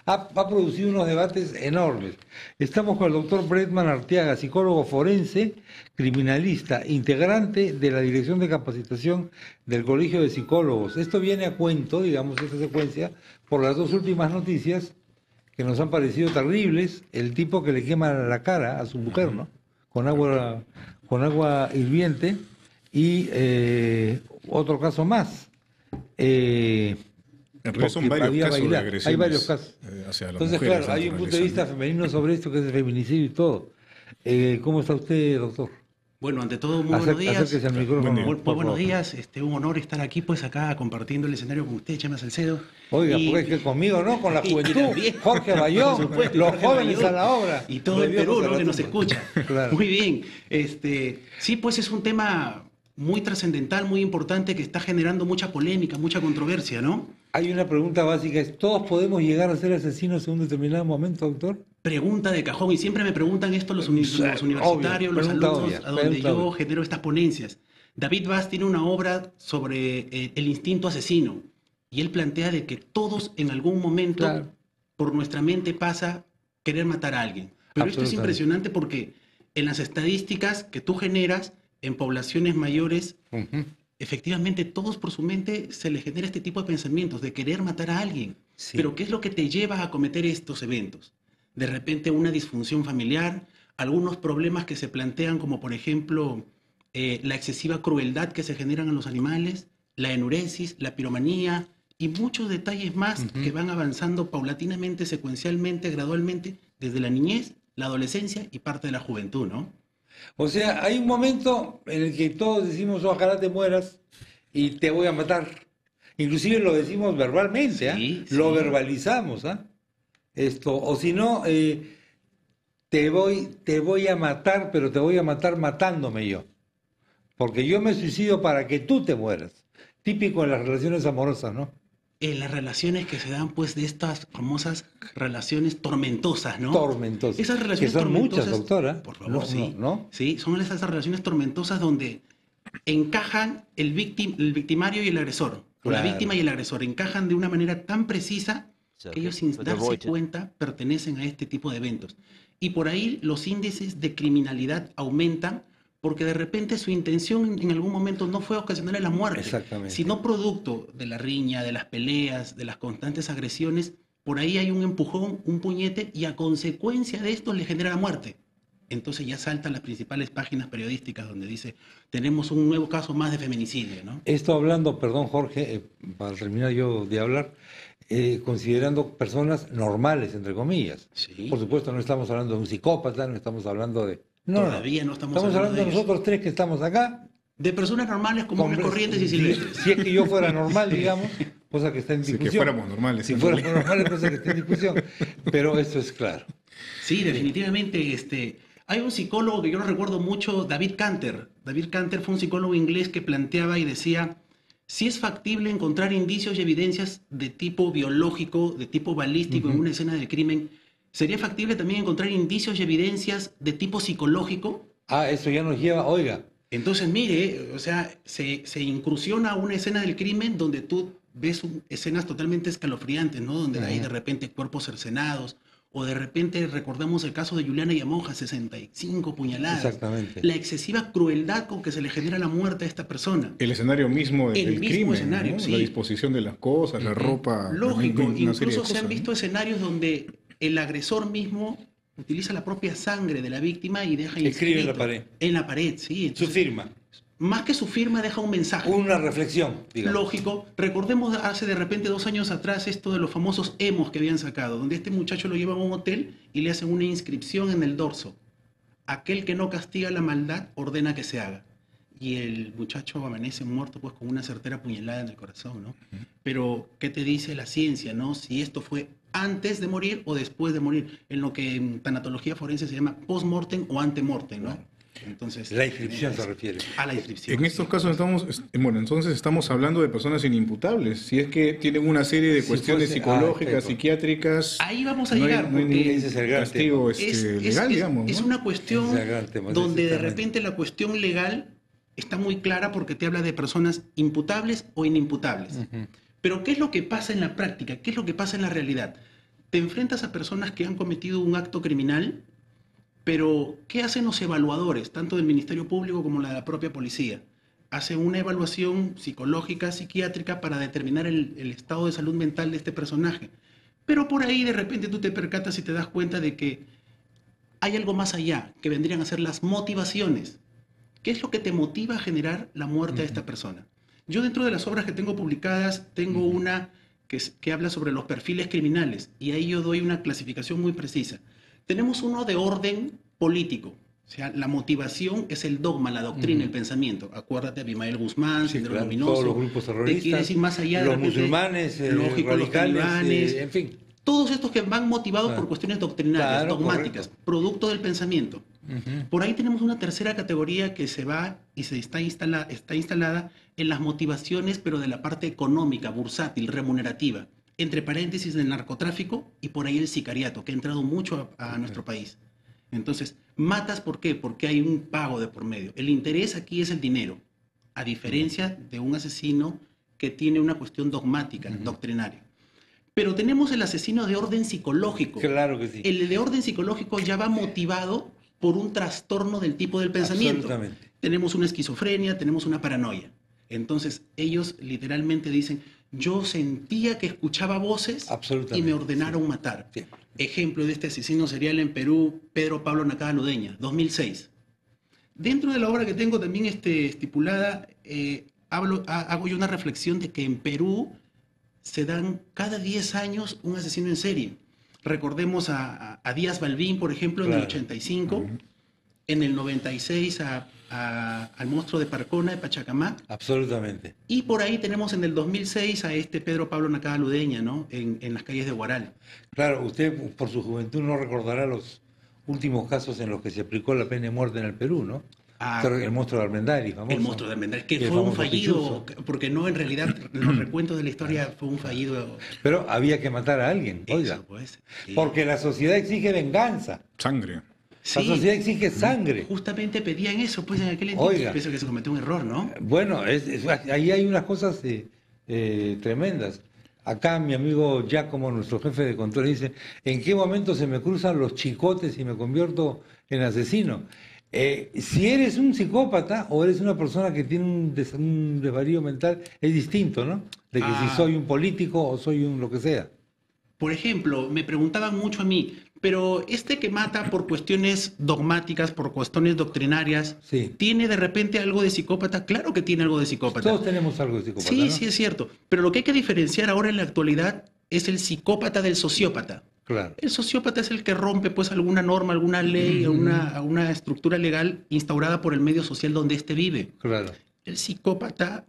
ha producido unos debates enormes. Estamos con el doctor Bretman Arteaga, psicólogo forense, criminalista, integrante de la Dirección de Capacitación del Colegio de Psicólogos. Esto viene a cuento, digamos, esta secuencia, por las dos últimas noticias que nos han parecido terribles. El tipo que le quema la cara a su mujer, ¿no? Con agua hirviente, y otro caso más. En realidad son varios casos de agresiones. Hay varios casos. Hacia las Entonces, mujeres, claro, hay un punto de vista femenino sobre esto, que es el feminicidio y todo. ¿Cómo está usted, doctor? Bueno, ante todo, muy buenos días. Acérquese al micrófono. Muy buenos días. Un honor estar aquí, pues, acá compartiendo el escenario con usted, Chema Salcedo. Oiga, porque es que conmigo, ¿no? Con la juventud. Jorge Bayón, los jóvenes a la obra. Y todo el Perú, ¿no?, que nos escucha. Claro. Muy bien. Sí, pues es un tema muy trascendental, muy importante, que está generando mucha polémica, mucha controversia, ¿no? Hay una pregunta básica: ¿todos podemos llegar a ser asesinos en un determinado momento, doctor? Pregunta de cajón, y siempre me preguntan esto los universitarios, los alumnos, a donde yo genero estas ponencias. David Vaz tiene una obra sobre el instinto asesino, y él plantea de que todos en algún momento por nuestra mente pasa querer matar a alguien. Pero esto es impresionante porque en las estadísticas que tú generas en poblaciones mayores, efectivamente todos por su mente se les genera este tipo de pensamientos de querer matar a alguien. Sí. Pero ¿qué es lo que te lleva a cometer estos eventos? De repente una disfunción familiar, algunos problemas que se plantean, como por ejemplo la excesiva crueldad que se generan en los animales, la enuresis, la piromanía y muchos detalles más que van avanzando paulatinamente, secuencialmente, gradualmente, desde la niñez, la adolescencia y parte de la juventud, ¿no? O sea, hay un momento en el que todos decimos: ojalá te mueras y te voy a matar. Inclusive lo decimos verbalmente, sí. Lo verbalizamos, o si no, te voy a matar, pero te voy a matar matándome yo. Porque yo me suicido para que tú te mueras. Típico en las relaciones amorosas, ¿no? En las relaciones que se dan, pues, de estas famosas relaciones tormentosas, ¿no? Tormentosas. Esas relaciones que son tormentosas, muchas, doctora. Por favor, ¿no? Sí, son esas relaciones tormentosas donde encajan el victimario y el agresor. O la víctima y el agresor encajan de una manera tan precisa que ellos, sin darse cuenta, pertenecen a este tipo de eventos. Y por ahí los índices de criminalidad aumentan, porque de repente su intención en algún momento no fue ocasionarle la muerte, sino producto de la riña, de las peleas, de las constantes agresiones. Por ahí hay un empujón, un puñete, y a consecuencia de esto le genera la muerte. Entonces ya saltan las principales páginas periodísticas donde dice: tenemos un nuevo caso más de feminicidio, ¿no? Esto hablando, perdón Jorge, para terminar yo de hablar, considerando personas normales, entre comillas. Sí. Por supuesto, no estamos hablando de un psicópata, no estamos hablando de... Todavía no estamos hablando de nosotros tres que estamos acá. De personas normales, comunes, corrientes y silvestres. Si es que yo fuera normal, digamos, cosa que está en discusión. Si que fuéramos normales. Si fuéramos normales, cosa que está en discusión. Pero esto es claro. Sí, definitivamente. Hay un psicólogo que yo lo recuerdo mucho, David Canter. David Canter fue un psicólogo inglés que planteaba y decía: si es factible encontrar indicios y evidencias de tipo biológico, de tipo balístico en una escena de crimen, ¿sería factible también encontrar indicios y evidencias de tipo psicológico? Eso ya nos lleva, oiga. Entonces, mire, o sea, se incursiona una escena del crimen donde tú ves escenas totalmente escalofriantes, ¿no? Donde hay de repente cuerpos cercenados, o de repente recordamos el caso de Juliana Yamonja, 65 puñaladas. Exactamente. La excesiva crueldad con que se le genera la muerte a esta persona. El escenario mismo del crimen, escenario, ¿no? Sí. La disposición de las cosas, la ropa. Lógico, incluso se han ¿no? visto escenarios donde el agresor mismo utiliza la propia sangre de la víctima y deja escribe en la pared. En la pared, sí. Entonces, su firma. Más que su firma, deja un mensaje. Una reflexión, digamos. Lógico. Recordemos hace de repente 2 años atrás esto de los famosos emos que habían sacado, donde este muchacho lo llevan a un hotel y le hacen una inscripción en el dorso: aquel que no castiga la maldad ordena que se haga. Y el muchacho amanece muerto, pues, con una certera puñalada en el corazón, ¿no? Pero, ¿qué te dice la ciencia, no? Si esto fue antes de morir o después de morir, en lo que en tanatología forense se llama post-mortem o ante-mortem, ¿no? Entonces, la inscripción se refiere. A la inscripción. En estos casos estamos hablando de personas inimputables. Si es que tienen una serie de cuestiones psicológicas, psiquiátricas. Ahí vamos a llegar. No hay ningún castigo legal, digamos. Es una cuestión donde de repente la cuestión legal está muy clara porque te habla de personas imputables o inimputables. Pero ¿qué es lo que pasa en la práctica? ¿Qué es lo que pasa en la realidad? te enfrentas a personas que han cometido un acto criminal, pero ¿qué hacen los evaluadores, tanto del Ministerio Público como la de la propia policía? Hacen una evaluación psicológica, psiquiátrica, para determinar el estado de salud mental de este personaje. Pero por ahí de repente tú te percatas y te das cuenta de que hay algo más allá, que vendrían a ser las motivaciones. ¿Qué es lo que te motiva a generar la muerte de esta persona? Yo, dentro de las obras que tengo publicadas, tengo una que habla sobre los perfiles criminales, y ahí yo doy una clasificación muy precisa. Tenemos uno de orden político. O sea, la motivación es el dogma, la doctrina, el pensamiento. Acuérdate de Abimael Guzmán, Sendero Luminoso. Todos los grupos terroristas. Quiere decir más allá de los musulmanes, lógico, radicales, los talibanes, en fin. Todos estos que van motivados por cuestiones doctrinarias, dogmáticas, producto del pensamiento. Por ahí tenemos una tercera categoría que se va y está instalada en las motivaciones, pero de la parte económica, bursátil, remunerativa. Entre paréntesis, del narcotráfico y por ahí el sicariato, que ha entrado mucho a nuestro país. Entonces, matas, ¿por qué? Porque hay un pago de por medio. El interés aquí es el dinero, a diferencia de un asesino que tiene una cuestión dogmática, doctrinaria. Pero tenemos el asesino de orden psicológico. Claro que sí. El de orden psicológico ya va motivado por un trastorno del tipo del pensamiento. Absolutamente. Tenemos una esquizofrenia, tenemos una paranoia. Entonces, ellos literalmente dicen, yo sentía que escuchaba voces y me ordenaron matar. Sí. Ejemplo de este asesino serial en Perú, Pedro Pablo Nacada Ludeña, 2006. Dentro de la obra que tengo también estipulada, hago yo una reflexión de que en Perú se dan cada 10 años un asesino en serie. Recordemos a Díaz Balbín, por ejemplo, en el 85, en el 96 al monstruo de Parcona, de Pachacamac. Absolutamente. Y por ahí tenemos en el 2006 a este Pedro Pablo Nacada Ludeña, ¿no? En las calles de Huaral. Claro, usted por su juventud no recordará los últimos casos en los que se aplicó la pena de muerte en el Perú, ¿no? El monstruo de Armendáriz, famoso. El monstruo de Armendáriz, que fue un fallido, porque no, en realidad, los recuentos de la historia fue un fallido. Pero había que matar a alguien, oiga. Pues, sí. Porque la sociedad exige venganza. Sangre. La sociedad exige sangre. Justamente pedían eso, pues en aquel entonces. Pienso que se cometió un error, ¿no? Bueno, ahí hay unas cosas tremendas. Acá mi amigo Giacomo, nuestro jefe de control, dice, ¿en qué momento se me cruzan los chicotes y me convierto en asesino? Si eres un psicópata o eres una persona que tiene un desvarío mental, es distinto, ¿no? De que si soy un político o soy un lo que sea. Por ejemplo, me preguntaban mucho a mí, pero este que mata por cuestiones dogmáticas, por cuestiones doctrinarias, ¿tiene de repente algo de psicópata? Claro que tiene algo de psicópata. Todos tenemos algo de psicópata, sí, ¿no? Sí, es cierto. Pero lo que hay que diferenciar ahora en la actualidad es el psicópata del sociópata. Claro. El sociópata es el que rompe pues alguna norma, alguna ley, una estructura legal instaurada por el medio social donde éste vive. Claro. El psicópata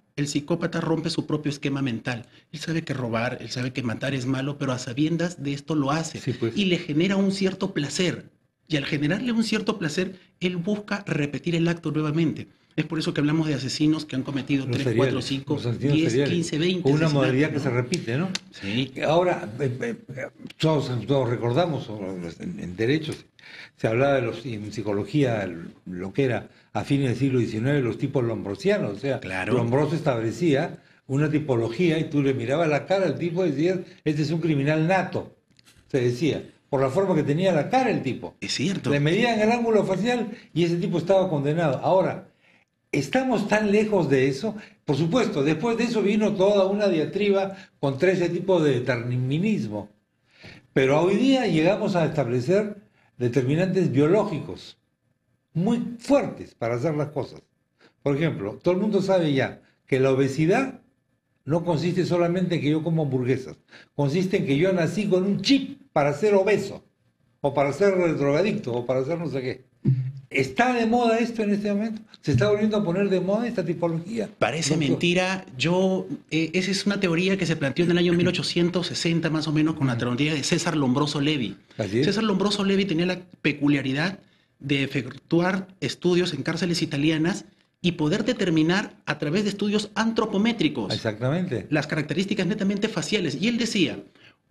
rompe su propio esquema mental. Él sabe que robar, él sabe que matar es malo, pero a sabiendas de esto lo hace. Sí, pues. Y le genera un cierto placer. Y al generarle un cierto placer, él busca repetir el acto nuevamente. Es por eso que hablamos de asesinos que han cometido 3, 4, 5, 10, 15, 20. Una modalidad que se repite, ¿no? Sí. Ahora, todos recordamos, en derechos, se hablaba en psicología, lo que era a fines del siglo XIX, los tipos lombrosianos. O sea, Lombroso establecía una tipología y tú le mirabas la cara al tipo y decías, este es un criminal nato, se decía. Por la forma que tenía la cara el tipo. Es cierto. Le medían el ángulo facial y ese tipo estaba condenado. Ahora, ¿estamos tan lejos de eso? Por supuesto, después de eso vino toda una diatriba contra ese tipo de determinismo. Pero hoy día llegamos a establecer determinantes biológicos muy fuertes para hacer las cosas. Por ejemplo, todo el mundo sabe ya que la obesidad no consiste solamente en que yo como hamburguesas, consiste en que yo nací con un chip para ser obeso, o para ser drogadicto, o para ser no sé qué. ¿Está de moda esto en este momento? ¿Se está volviendo a poner de moda esta tipología? Parece mentira. Esa es una teoría que se planteó en el año 1860 más o menos con la teoría de César Lombroso Levi. César Lombroso Levi tenía la peculiaridad de efectuar estudios en cárceles italianas y poder determinar a través de estudios antropométricos las características netamente faciales. Y él decía,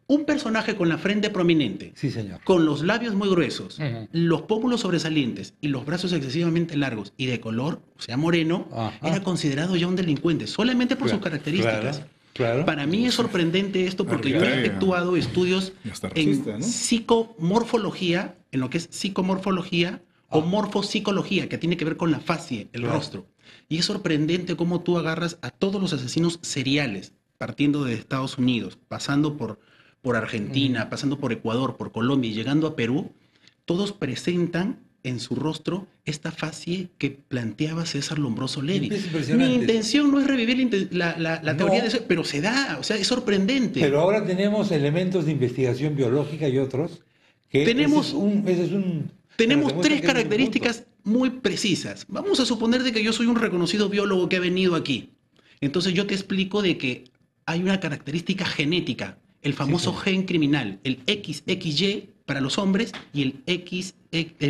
un personaje con la frente prominente, sí, señor, con los labios muy gruesos, los pómulos sobresalientes y los brazos excesivamente largos y de color, o sea, moreno, era considerado ya un delincuente, solamente por sus características. Claro. Para mí es sorprendente esto porque yo he efectuado estudios en psicomorfología, en lo que es psicomorfología o morfopsicología, que tiene que ver con la facie, el rostro. Y es sorprendente cómo tú agarras a todos los asesinos seriales, partiendo de Estados Unidos, pasando por Argentina, pasando por Ecuador, por Colombia y llegando a Perú, todos presentan en su rostro esta facie que planteaba César Lombroso Levi. Mi intención no es revivir la teoría de eso, pero se da, o sea, es sorprendente. Pero ahora tenemos elementos de investigación biológica y otros que tenemos tres características muy precisas. Vamos a suponer de que yo soy un reconocido biólogo que ha venido aquí. Entonces yo te explico de que hay una característica genética, el famoso gen criminal, el XXY para los hombres y el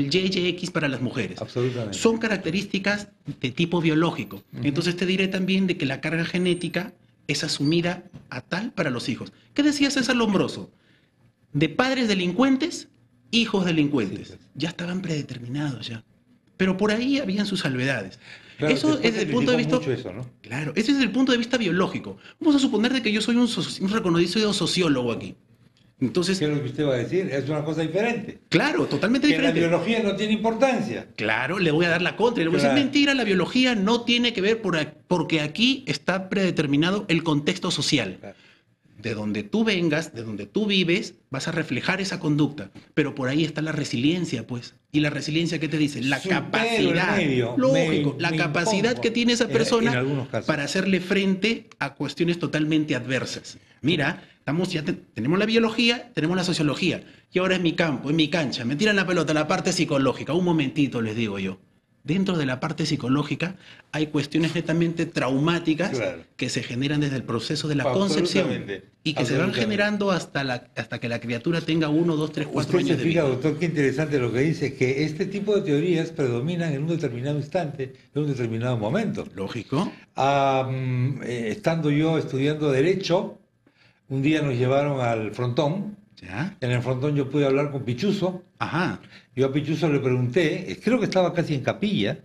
YYX para las mujeres. Absolutamente. Son características de tipo biológico. Entonces te diré también de que la carga genética es asumida a tal para los hijos. ¿Qué decía César Lombroso? De padres delincuentes, hijos delincuentes. Ya estaban predeterminados ya. Pero por ahí habían sus salvedades. Claro, eso es desde el punto de vista. Eso, ¿no? Claro, eso es desde el punto de vista biológico. Vamos a suponer de que yo soy un reconocido sociólogo aquí. Entonces, ¿qué es lo que usted va a decir? Es una cosa diferente. Claro, totalmente diferente. Que la biología no tiene importancia. Claro, le voy a dar la contra. Le voy a decir, mentira, la biología no tiene que ver porque aquí está predeterminado el contexto social. Claro. De donde tú vengas, de donde tú vives, vas a reflejar esa conducta. Pero por ahí está la resiliencia, pues. ¿Y la resiliencia qué te dice? La capacidad, lógico, la capacidad que tiene esa persona para hacerle frente a cuestiones totalmente adversas. Mira, tenemos la biología, tenemos la sociología. Y ahora es mi campo, es mi cancha. Me tiran la pelota, la parte psicológica. Un momentito, les digo yo. Dentro de la parte psicológica hay cuestiones netamente traumáticas que se generan desde el proceso de la concepción y que se van generando hasta que la criatura tenga 1, 2, 3, 4 años de vida. Doctor, qué interesante lo que dice, que este tipo de teorías predominan en un determinado instante, en un determinado momento. Lógico. Estando yo estudiando Derecho, un día nos llevaron al frontón. ¿Ya? En el frontón yo pude hablar con Pichuzo. Ajá. Yo a Pichuzo le pregunté, creo que estaba casi en capilla,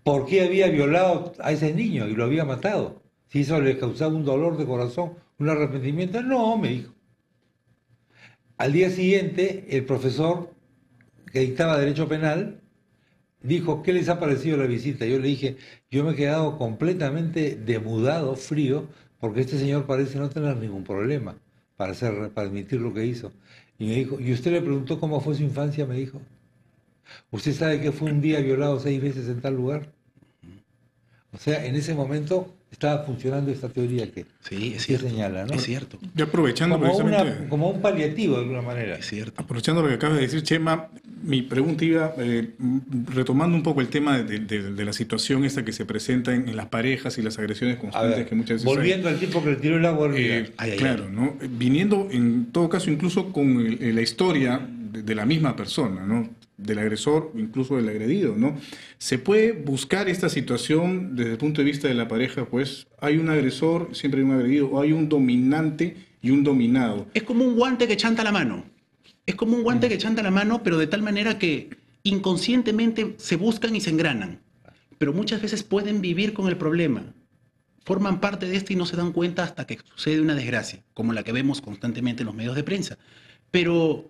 por qué había violado a ese niño y lo había matado. Si eso le causaba un dolor de corazón, un arrepentimiento. No, me dijo. Al día siguiente, el profesor que dictaba Derecho Penal dijo, ¿qué les ha parecido la visita? Yo le dije, yo me he quedado completamente demudado, frío, porque este señor parece no tener ningún problema para admitir lo que hizo. Y me dijo, ¿y usted le preguntó cómo fue su infancia? Me dijo. ¿Usted sabe que fue un día violado 6 veces en tal lugar? O sea, en ese momento estaba funcionando esta teoría que señala, ¿no? Es cierto. Y aprovechando como un paliativo de alguna manera. Es cierto. Aprovechando lo que acabas de decir, Chema, mi pregunta iba retomando un poco el tema de la situación esta que se presenta en las parejas y las agresiones constantes que muchas veces volviendo al tipo que le tiró el agua. Claro, ¿no? Viniendo en todo caso incluso con la historia de la misma persona, ¿no? Del agresor, incluso del agredido, ¿no? ¿Se puede buscar esta situación desde el punto de vista de la pareja? Pues hay un agresor, siempre hay un agredido, o hay un dominante y un dominado. Es como un guante que chanta la mano. Es como un guante que chanta la mano, pero de tal manera que inconscientemente se buscan y se engranan. Pero muchas veces pueden vivir con el problema. Forman parte de esto y no se dan cuenta hasta que sucede una desgracia, como la que vemos constantemente en los medios de prensa. Pero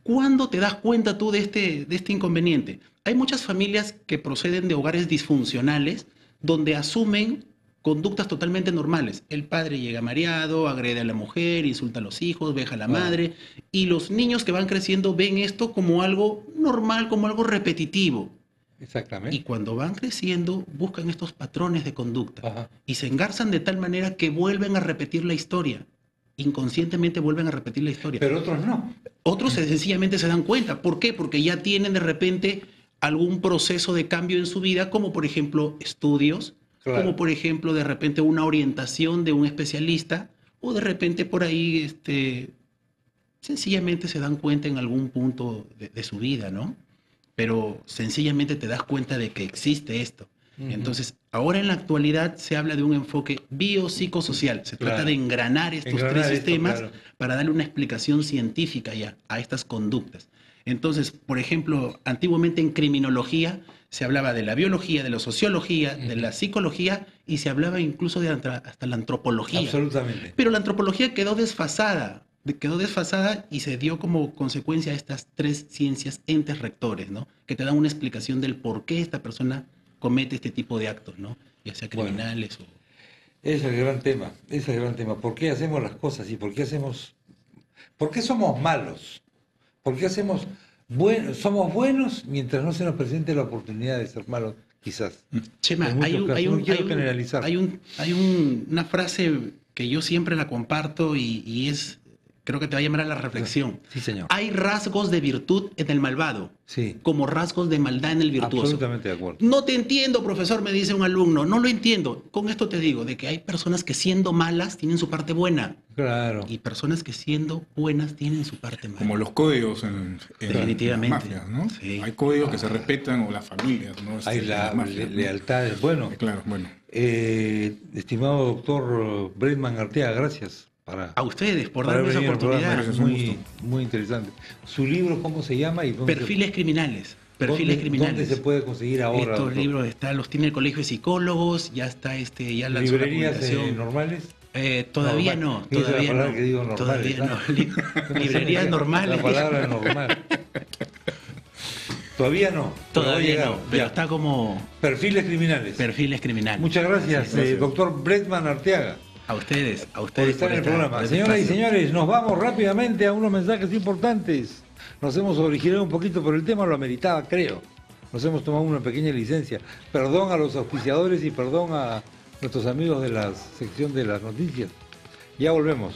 ¿cuándo te das cuenta tú de este inconveniente? Hay muchas familias que proceden de hogares disfuncionales donde asumen conductas totalmente normales. El padre llega mareado, agrede a la mujer, insulta a los hijos, veja a la madre, y los niños que van creciendo ven esto como algo normal, como algo repetitivo. Exactamente. Y cuando van creciendo buscan estos patrones de conducta y se engarzan de tal manera que vuelven a repetir la historia. Inconscientemente vuelven a repetir la historia. Pero otros no. Otros sencillamente se dan cuenta. ¿Por qué? Porque ya tienen de repente algún proceso de cambio en su vida, como por ejemplo estudios, como por ejemplo de repente una orientación de un especialista, o de repente por ahí sencillamente se dan cuenta en algún punto de su vida, ¿no? Pero sencillamente te das cuenta de que existe esto. Entonces, ahora en la actualidad se habla de un enfoque biopsicosocial. Se trata de engranar estos tres sistemas para darle una explicación científica ya a estas conductas. Entonces, por ejemplo, antiguamente en criminología se hablaba de la biología, de la sociología, de la psicología y se hablaba incluso de hasta la antropología. Absolutamente. Pero la antropología quedó desfasada y se dio como consecuencia a estas tres ciencias entes rectores, ¿no? Que te dan una explicación del por qué esta persona comete este tipo de actos, ¿no? Ya sea criminales o... Ese es el gran tema, ese es el gran tema. ¿Por qué hacemos las cosas y por qué somos malos? ¿Por qué somos buenos mientras no se nos presente la oportunidad de ser malos, quizás? Chema, hay una frase que yo siempre la comparto y es, creo que te va a llamar a la reflexión. Sí, señor. Hay rasgos de virtud en el malvado, como rasgos de maldad en el virtuoso. Absolutamente de acuerdo. No te entiendo, profesor, me dice un alumno. No lo entiendo. Con esto te digo, de que hay personas que siendo malas tienen su parte buena. Claro. Y personas que siendo buenas tienen su parte mala. Como los códigos en Definitivamente. las mafias, ¿no? Sí. Hay códigos que se respetan, o las familias, ¿no? Hay lealtades. Bueno, claro, bueno. Estimado doctor Bretman Arteaga, gracias. A ustedes por darme esa oportunidad. Muy interesante. ¿Su libro cómo se llama? Y Perfiles criminales. ¿Dónde se puede conseguir ahora? Estos libros los tiene el Colegio de Psicólogos, ya está ya la ¿Librerías normales? Todavía no. Todavía no. Que digo normales, todavía no. Librerías normales. La palabra normal. Todavía no. Todavía no, pero está como... Perfiles criminales. Perfiles criminales. Muchas gracias, doctor Bretman Arteaga. A ustedes. Por estar en el programa. Señoras y señores, nos vamos rápidamente a unos mensajes importantes. Nos hemos originado un poquito, pero el tema lo ameritaba, creo. Nos hemos tomado una pequeña licencia. Perdón a los auspiciadores y perdón a nuestros amigos de la sección de las noticias. Ya volvemos.